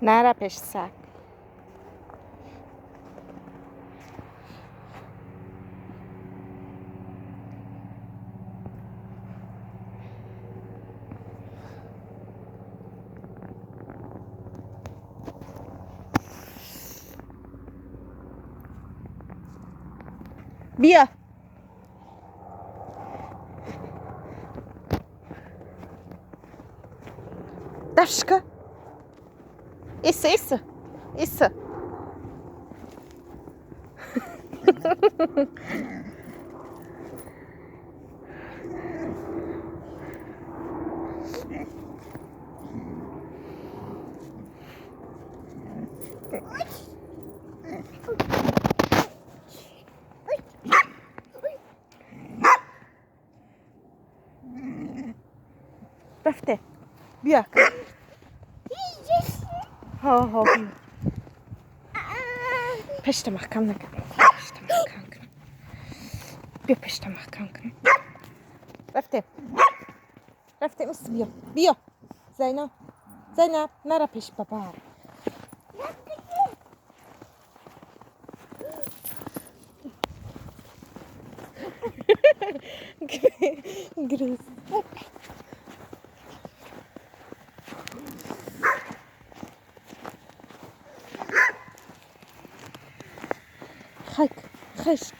نره پیش سگ. بیا. دشکا. ایسا. رفته. بیا. ها بیا. پشت محکم نکن. بیا پشت محکم کن. رفته میست. بیا. زینب نره پیش بابا. گریز. خشک.